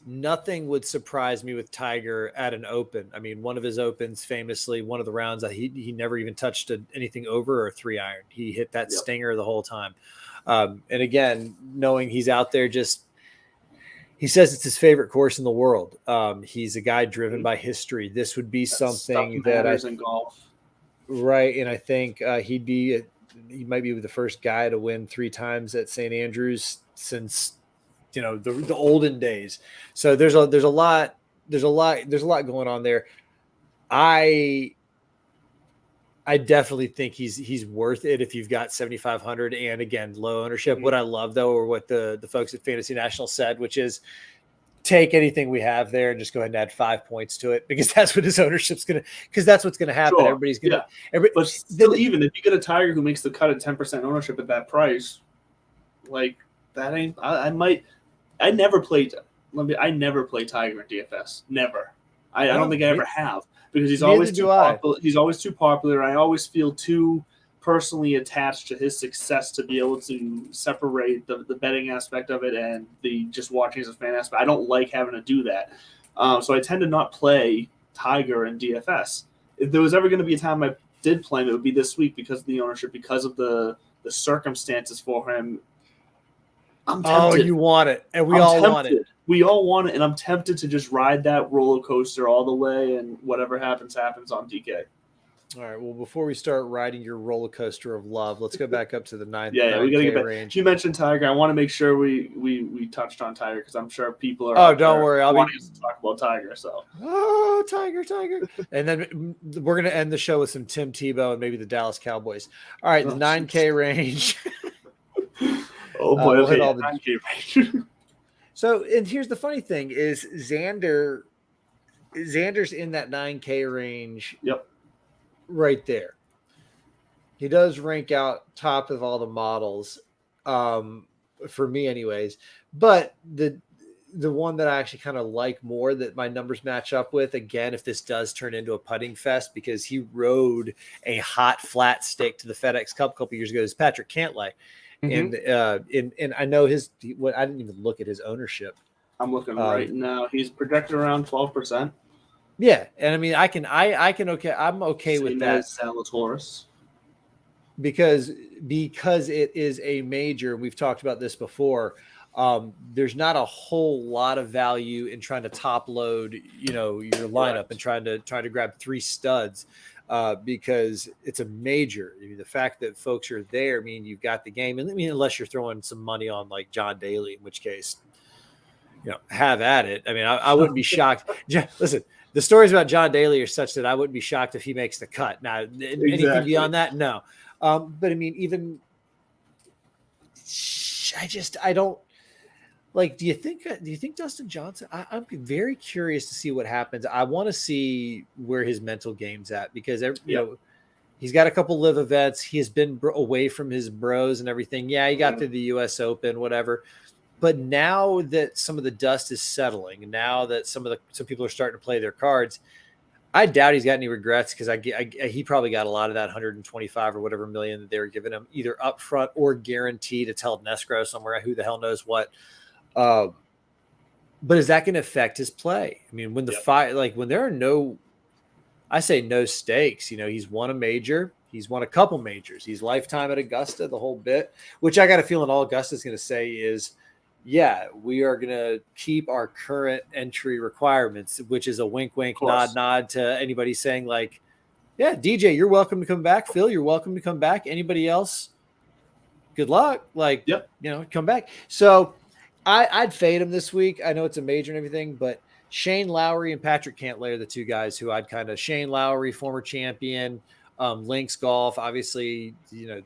nothing would surprise me with Tiger at an Open. I mean, one of his Opens, famously, one of the rounds that he never even touched anything over a 3-iron. He hit that stinger the whole time. And again, knowing he's out there, he says it's his favorite course in the world. He's a guy driven by history. This would be something that in golf. Right. And I think he might be the first guy to win 3 times at St. Andrews since, the olden days. So there's a lot going on there. I definitely think he's worth it if you've got 7,500 and, again, low ownership. Mm-hmm. What I love, though, or what the folks at Fantasy National said, which is take anything we have there and just go ahead and add 5 points to it, because that's what his ownership's going to – because that's what's going to happen. Sure. Everybody's going to – But still, even if you get a Tiger who makes the cut at 10% ownership at that price, like, that ain't – I never play Tiger in DFS. Never. I don't think I ever have. Because he's always too popular. He's always too popular. I always feel too personally attached to his success to be able to separate the betting aspect of it and the just watching as a fan aspect. I don't like having to do that. So I tend to not play Tiger in DFS. If there was ever going to be a time I did play him, it would be this week because of the ownership, because of the circumstances for him. I'm tempted. Oh, you want it, and we all want it. We all want it, and I'm tempted to just ride that roller coaster all the way, and whatever happens on DK. All right. Well, before we start riding your roller coaster of love, let's go back up to the 9. Yeah, we got to get back. Range. You mentioned Tiger. I want to make sure we touched on Tiger because I'm sure people are. Oh, don't worry. I'll be to talk about Tiger. So. Oh, Tiger. And then we're gonna end the show with some Tim Tebow and maybe the Dallas Cowboys. All right, the 9K range. Oh boy, we'll hit all the 9K range. So, and here's the funny thing is Xander's in that 9K range. Yep. Right there. He does rank out top of all the models, for me anyways. But the one that I actually kind of like more that my numbers match up with, again, if this does turn into a putting fest, because he rode a hot flat stick to the FedEx Cup a couple years ago, is Patrick Cantlay. Mm-hmm. And I know I didn't even look at his ownership. I'm looking right now. He's projected around 12%. Yeah, and I mean, I'm okay with that. Zalatoris. Because it is a major. We've talked about this before. There's not a whole lot of value in trying to top load, your lineup. Correct. And trying to grab 3 studs. Because it's a major. I mean, the fact that folks are there, you've got the game. And I mean, unless you're throwing some money on like John Daly, in which case, have at it. I mean, I wouldn't be shocked. Listen, the stories about John Daly are such that I wouldn't be shocked if he makes the cut. Now, anything beyond that, no. But I mean, even I don't. Like, do you think Dustin Johnson? I'm very curious to see what happens. I want to see where his mental game's at because he's got a couple live events. He has been away from his bros and everything. Yeah, he got through the U.S. Open, whatever. But now that some of the dust is settling, now that some people are starting to play their cards, I doubt he's got any regrets because he probably got a lot of that 125 or whatever million that they were giving him either upfront or guaranteed. It's held in escrow somewhere. Who the hell knows what? But is that going to affect his play? I mean, when the fight, like when there are no stakes, he's won a major. He's won a couple majors. He's lifetime at Augusta, the whole bit, which I got a feeling all Augusta's going to say is, yeah, we are going to keep our current entry requirements, which is a wink, wink, nod to anybody saying like, yeah, DJ, you're welcome to come back. Phil, you're welcome to come back. Anybody else? Good luck. Like, come back. So I'd fade him this week. I know it's a major and everything, but Shane Lowry and Patrick Cantlay are the two guys who I'd kind of Shane Lowry, former champion, Lynx Golf, obviously, I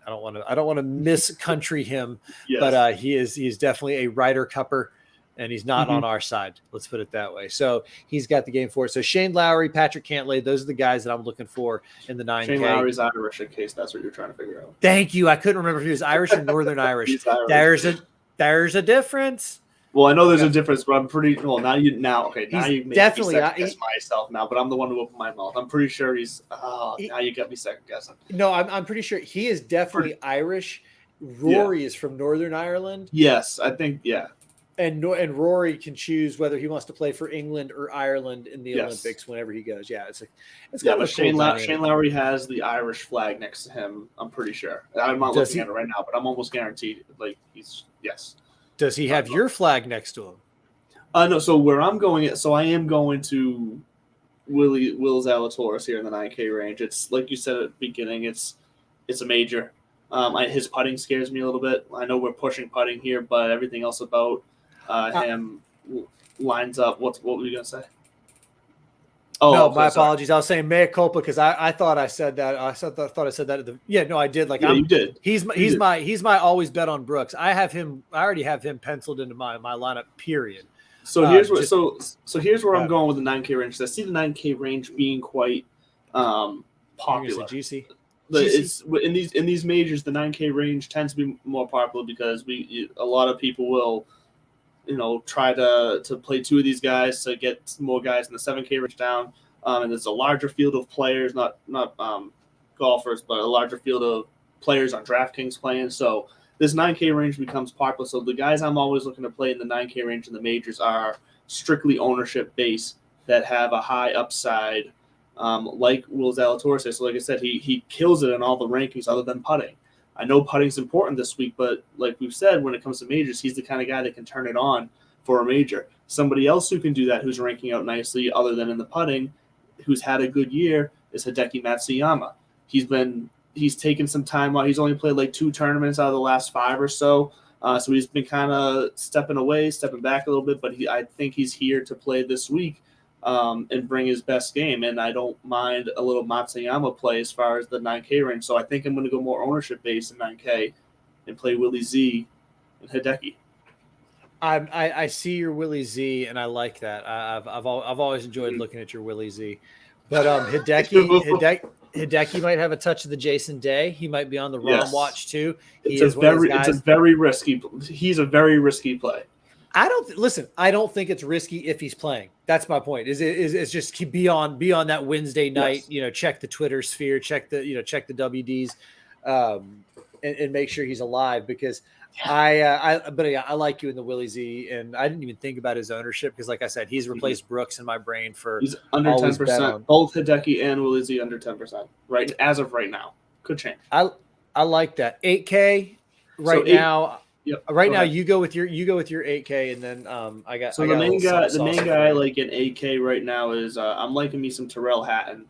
don't want to miss country him, but he's definitely a Ryder Cupper, and he's not on our side. Let's put it that way. So he's got the game for it. So Shane Lowry, Patrick Cantlay, those are the guys that I'm looking for in the 9K. Shane Lowry's Irish, in case that's what you're trying to figure out. Thank you. I couldn't remember if he was Irish or Northern Irish. Irish. There's a difference. Well, I know there's a difference, but I'm pretty now you made definitely me second guess myself now, but I'm the one who opened my mouth. I'm pretty sure now you got me second guessing. No, I'm pretty sure he is definitely Irish. Rory is from Northern Ireland. Yes, I think And Rory can choose whether he wants to play for England or Ireland in the Olympics whenever he goes. Yeah, it's kind of Shane Lowry has the Irish flag next to him. I'm pretty sure. I'm not looking at it right now, but I'm almost guaranteed. Like yes. Does he have your flag next to him? No. So where I'm going, I am going to Will Zalatoris here in the 9K range. It's like you said at the beginning. It's a major. His putting scares me a little bit. I know we're pushing putting here, but everything else about him lines up. What were you gonna say? Oh, no, my apologies. I was saying mea culpa because I thought I said that. I thought I said that at the I did. Like you did. He's my always bet on Brooks. I already have him penciled into my lineup. Period. So here's where I'm going with the 9K range. I see the 9K range being quite popular. Juicy. It's in these majors, the 9K range tends to be more popular because a lot of people will try to play two of these guys to get more guys in the 7K range down. And there's a larger field of players, not golfers, but a larger field of players on DraftKings playing. So this 9K range becomes popular. So the guys I'm always looking to play in the 9K range in the majors are strictly ownership based that have a high upside, like Will Zalatoris. So like I said, he kills it in all the rankings other than putting. I know putting's important this week, but like we've said, when it comes to majors, he's the kind of guy that can turn it on for a major. Somebody else who can do that, who's ranking out nicely other than in the putting, who's had a good year, is Hideki Matsuyama. He's taken some time out. He's only played like 2 tournaments out of the last 5 or so. So he's been kind of stepping back a little bit, but I think he's here to play this week and bring his best game. And I don't mind a little Matsuyama play as far as the 9K range. So I think I'm going to go more ownership based in 9K and play Willie Z and Hideki. I see your Willie Z, and I like that. I've always enjoyed looking at your Willie Z. But Hideki might have a touch of the Jason Day. He might be on the Rom watch too. He's a very risky play. I don't think it's risky if he's playing. That's my point. Is just keep beyond that Wednesday night. Yes. Check the Twitter sphere, check the WDs, and make sure he's alive because I like you in the Willie Z, and I didn't even think about his ownership because, like I said, he's replaced Brooks in my brain for he's under 10%. Both Hideki and Willie Z under 10%. Right as of right now, could change. I like that 8K now. Yep. Right now, you go with your 8K, and then I got. So the main guy like in 8K right now is I'm liking me some Tyrrell Hatton.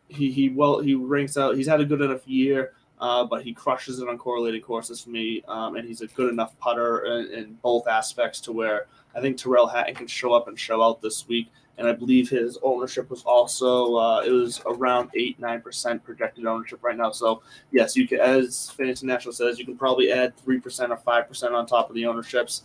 He ranks out. He's had a good enough year, but he crushes it on correlated courses for me. And he's a good enough putter in both aspects to where I think Tyrrell Hatton can show up and show out this week. And I believe his ownership was also it was around 8-9% projected ownership right now. So yes, you can, as Fantasy National says, you can probably add 3% or 5% on top of the ownerships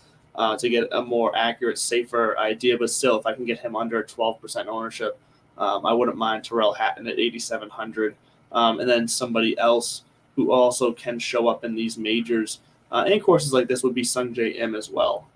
to get a more accurate, safer idea. But still, if I can get him under 12% ownership, I wouldn't mind Tyrrell Hatton at 8,700, and then somebody else who also can show up in these majors and courses like this would be Sungjae Im as well.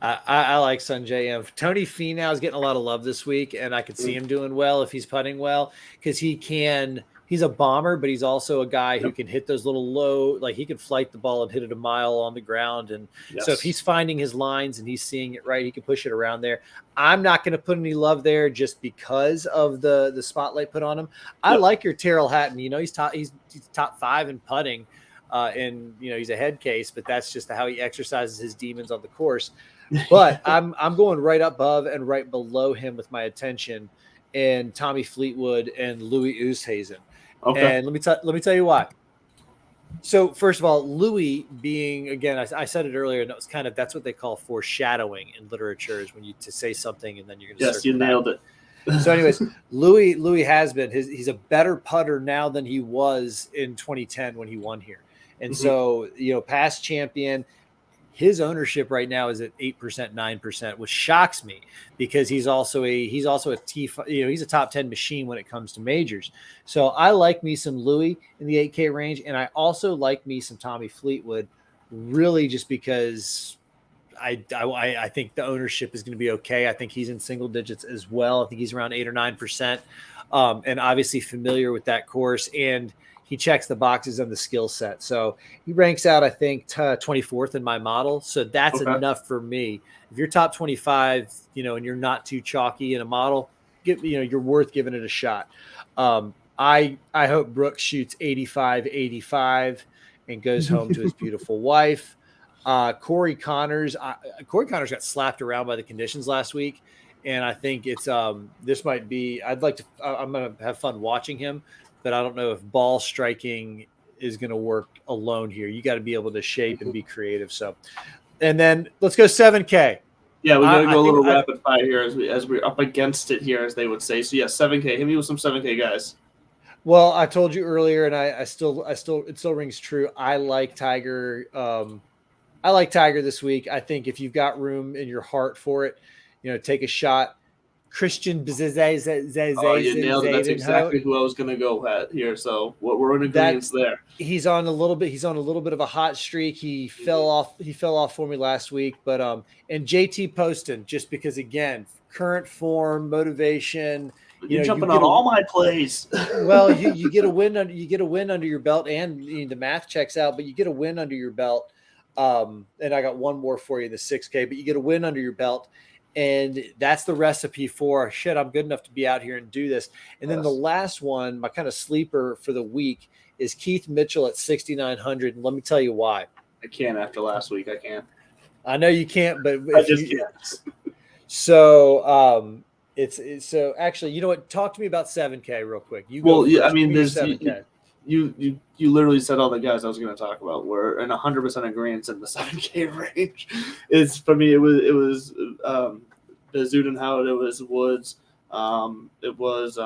I like Sungjae Im. Tony Finau is getting a lot of love this week, and I could see him doing well if he's putting well, because he's a bomber, but he's also a guy who can hit those little low, like he can flight the ball and hit it a mile on the ground. And so if he's finding his lines and he's seeing it right, he can push it around there. I'm not going to put any love there just because of the spotlight put on him. I like your Terrell Hatton. He's top 5 in putting, and he's a head case, but that's just how he exercises his demons on the course. But I'm going right above and right below him with my attention, and Tommy Fleetwood and Louis Oosthuizen. Okay. And let me tell you why. So first of all, Louis being, again, I said it earlier, and it was that's what they call foreshadowing in literature, is when you to say something and then you're going to. Yes, you nailed it. So, anyways, Louis has been he's a better putter now than he was in 2010 when he won here, and so past champion. His ownership right now is at 8%, 9%, which shocks me, because he's also a he's a top 10 machine when it comes to majors. So I like me some Louis in the 8K range, and I also like me some Tommy Fleetwood, really just because I think the ownership is going to be okay. I think he's in single digits as well. I think he's around 8 or 9%, and obviously familiar with that course, and he checks the boxes on the skill set. So he ranks out, I think, 24th in my model. So that's enough for me. If you're top 25, and you're not too chalky in a model, you're worth giving it a shot. I hope Brooks shoots 85 and goes home to his beautiful wife. Corey Connors got slapped around by the conditions last week. And I think it's this might be, I'm going to have fun watching him, but I don't know if ball striking is going to work alone here. You got to be able to shape and be creative. So, and then let's go 7K. Yeah, we got to go a little rapid fire here as we're up against it here, as they would say. So yeah, 7K. Hit me with some 7K guys. Well, I told you earlier, and it still rings true. I like Tiger. I like Tiger this week. I think if you've got room in your heart for it, take a shot. Christian Bizet. Oh, you nailed it. That's exactly who I was going to go at here. So we're in agreement there. He's on a little bit of a hot streak. He fell off for me last week, but and JT Poston, just because, again, current form, motivation. You're jumping on all my plays. Well, you get a win under your belt, and the math checks out, but you get a win under your belt. And I got one more for you in the 6K, but you get a win under your belt. And that's the recipe for shit. I'm good enough to be out here and do this. And then the last one, my kind of sleeper for the week, is Keith Mitchell at 6,900. And let me tell you why. I can't after last week. I can't. I know you can't, but I just can't. So it's so actually, you know what? Talk to me about 7K real quick. I mean, there's 7K. You literally said all the guys I was going to talk about. We're in 100% agreement in the 7K range. It's for me. It was Zudenhout. It was Woods. It was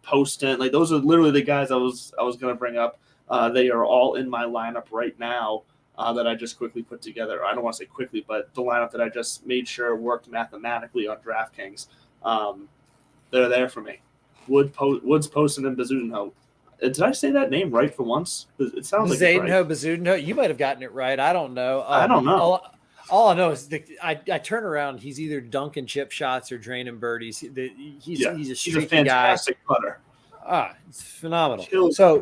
Poston. Like, those are literally the guys I was going to bring up. They are all in my lineup right now that I just quickly put together. I don't want to say quickly, but the lineup that I just made sure worked mathematically on DraftKings. They're there for me. Woods, Poston, and Zudenhout. Did I say that name right for once? It sounds like it's right. Bazudenhout. You might have gotten it right. I don't know. I don't know. All I know is I turn around. He's either dunking chip shots or draining birdies. He's a streaky fantastic guy. Putter. It's phenomenal. So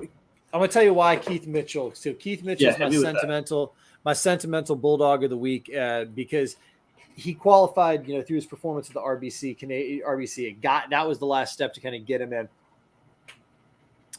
I'm going to tell you why Keith Mitchell. So Keith Mitchell is my sentimental bulldog of the week, because he qualified, through his performance at the RBC. That was the last step to kind of get him in.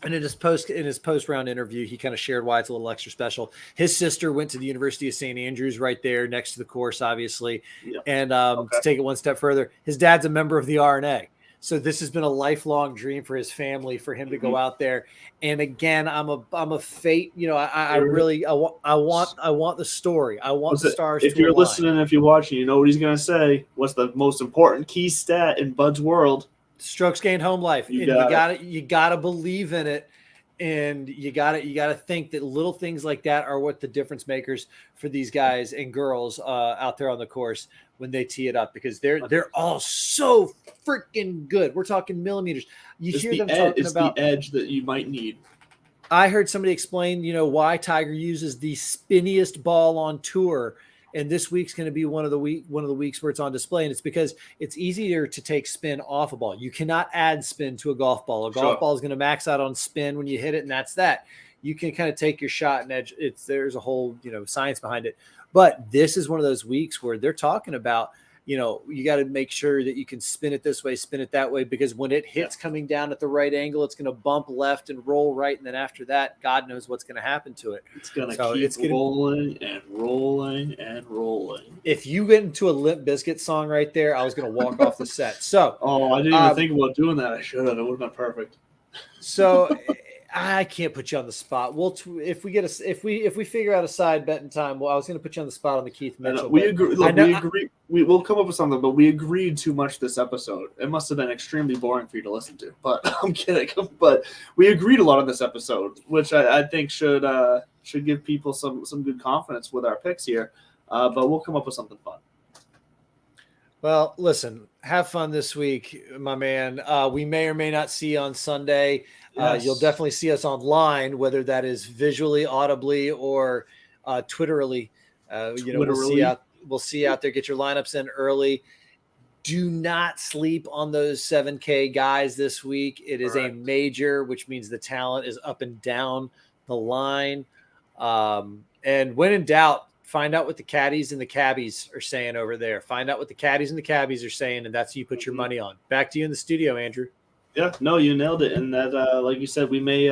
And in his post round interview, he kind of shared why it's a little extra special. His sister went to the University of St. Andrews right there next to the course, obviously. Yep. And to take it one step further, his dad's a member of the RNA. So this has been a lifelong dream for his family, for him to go out there. And again, I'm a fate. I want the story. I want the stars. If you're listening, if you're watching, you know what he's going to say. What's the most important key stat in Bud's world? Strokes gained home life. You gotta believe in it, and you gotta think that little things like that are what the difference makers for these guys and girls out there on the course when they tee it up, because they're all so freaking good. We're talking millimeters. You hear them talking about the edge that you might need. I heard somebody explain, why Tiger uses the spinniest ball on tour, and this week's going to be one of the weeks where it's on display, and it's because it's easier to take spin off a ball. You cannot add spin to a golf ball. A golf ball is going to max out on spin when you hit it, and that's that. You can kind of take your shot and edge. There's a whole science behind it, but this is one of those weeks where they're talking about. You got to make sure that you can spin it this way, spin it that way, because when it hits coming down at the right angle, it's going to bump left and roll right. And then after that, God knows what's going to happen to it. It's going to keep rolling and rolling and rolling. If you get into a Limp Bizkit song right there, I was going to walk off the set. So, I didn't even think about doing that. I should have. It would have been perfect. So I can't put you on the spot. If we figure out a side bet in time. Well, I was going to put you on the spot on the Keith Mitchell. We agree. Look, we agree. We'll come up with something, but we agreed too much this episode. It must have been extremely boring for you to listen to. But I'm kidding. But we agreed a lot on this episode, which I think should give people some good confidence with our picks here. But we'll come up with something fun. Well, listen, have fun this week, my man. We may or may not see you on Sunday. Yes. You'll definitely see us online, whether that is visually, audibly, or Twitterally. We'll see you out there. Get your lineups in early. Do not sleep on those 7K guys this week. It is a major, which means the talent is up and down the line. And when in doubt, find out what the caddies and the cabbies are saying over there. Find out what the caddies and the cabbies are saying, and that's who you put your money on. Back to you in the studio, Andrew. Yeah, no, you nailed it. And that, like you said, we might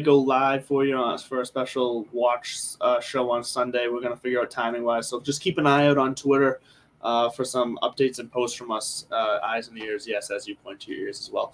go live for you for a special watch show on Sunday. We're going to figure out timing wise. So just keep an eye out on Twitter for some updates and posts from us. Eyes and ears, yes, as you point to your ears as well.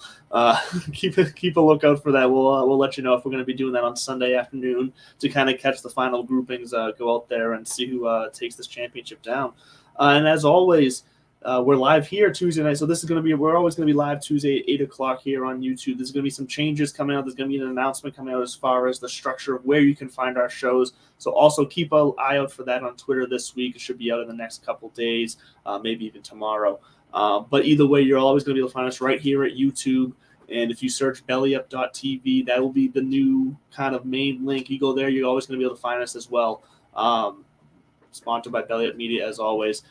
Keep a lookout for that. We'll let you know if we're going to be doing that on Sunday afternoon to kind of catch the final groupings, go out there and see who takes this championship down. And as always, we're live here Tuesday night. So we're always going to be live Tuesday at 8 o'clock here on YouTube. There's going to be some changes coming out. There's going to be an announcement coming out as far as the structure of where you can find our shows. So also keep an eye out for that on Twitter this week. It should be out in the next couple days, maybe even tomorrow. But either way, you're always going to be able to find us right here at YouTube. And if you search bellyup.tv, that will be the new kind of main link. You go there, you're always going to be able to find us as well. Sponsored by Belly Up Media, as always,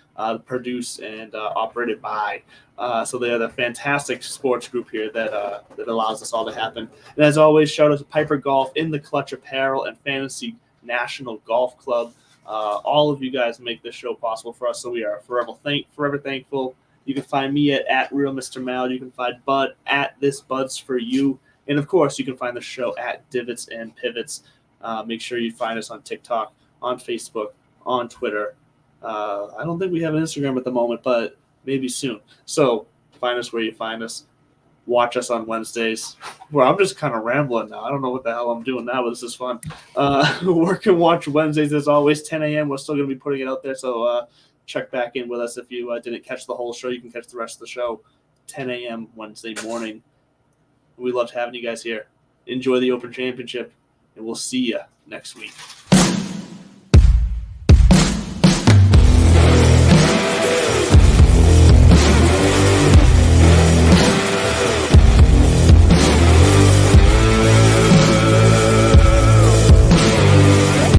produced and operated by. So they are the fantastic sports group here that allows this all to happen. And as always, shout out to Piper Golf, In the Clutch Apparel, and Fantasy National Golf Club. All of you guys make this show possible for us, so we are forever thankful. You can find me at Real Mr. Mal. You can find Bud at This Bud's For You. And, of course, you can find the show at Divots and Pivots. Make sure you find us on TikTok, on Facebook, on Twitter. I don't think we have an Instagram at the moment, but maybe soon. So find us where you find us. Watch us on Wednesdays. Well, I'm just kind of rambling now. I don't know what the hell I'm doing now, but this is fun. Work and watch Wednesdays as always, 10 a.m. We're still going to be putting it out there, so check back in with us. If you didn't catch the whole show, you can catch the rest of the show 10 a.m. Wednesday morning. We loved having you guys here. Enjoy the Open Championship, and we'll see you next week.